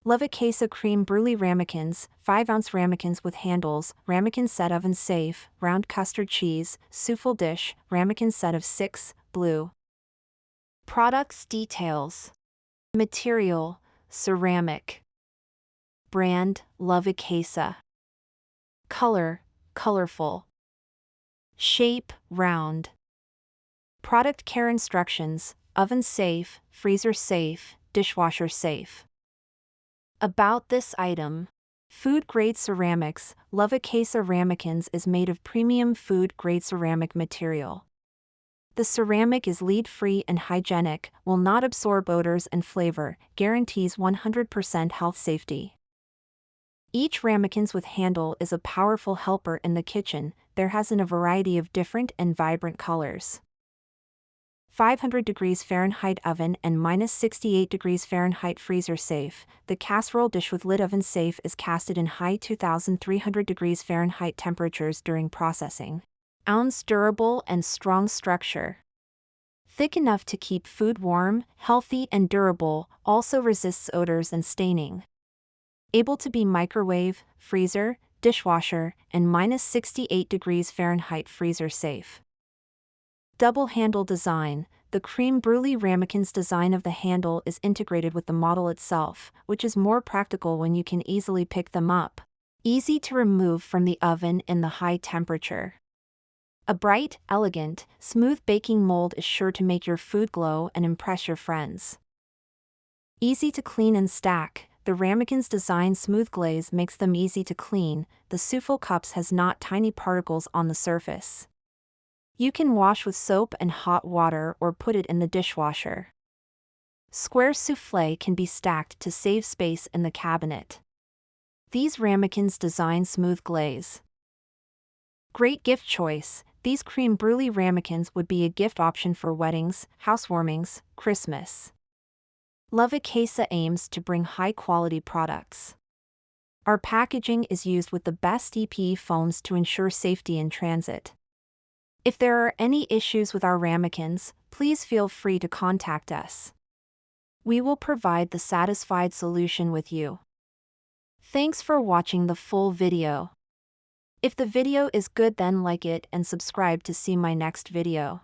Lovecasa creme Brulee Ramekins, 5-ounce ramekins with handles, Ramekins Set oven safe, round custard cheese, Souffle Dish, Ramekins Set of 6, blue. Products details. Material, ceramic. Brand, Lovecasa. Color, colorful. Shape, round. Product care instructions, oven safe, freezer safe, dishwasher safe. About this item. Food-grade ceramics, Lovecasa Ramekins is made of premium food-grade ceramic material. The ceramic is lead-free and hygienic, will not absorb odors and flavor, guarantees 100% health safety. Each Ramekins with handle is a powerful helper in the kitchen. There has in a variety of different and vibrant colors. 500 degrees Fahrenheit oven and -68 degrees Fahrenheit freezer safe. The casserole dish with lid oven safe is casted in high 2300 degrees Fahrenheit temperatures during processing. Ounce durable and strong structure. Thick enough to keep food warm, healthy and durable, also resists odors and staining. Able to be microwave, freezer, dishwasher, and -68 degrees Fahrenheit freezer safe. Double handle design. The creme Brulee Ramekins design of the handle is integrated with the model itself, which is more practical when you can easily pick them up. Easy to remove from the oven in the high temperature. A bright, elegant, smooth baking mold is sure to make your food glow and impress your friends. Easy to clean and stack. The Ramekins design smooth glaze makes them easy to clean. The souffle cups has not tiny particles on the surface. You can wash with soap and hot water or put it in the dishwasher. Square souffle can be stacked to save space in the cabinet. These Ramekins design smooth glaze. Great gift choice. These creme Brulee Ramekins would be a gift option for weddings, housewarmings, Christmas. Lovecasa aims to bring high-quality products. Our packaging is used with the best EPE foams to ensure safety in transit. If there are any issues with our Ramekins, please feel free to contact us. We will provide the satisfied solution with you. Thanks for watching the full video. If the video is good, then like it and subscribe to see my next video.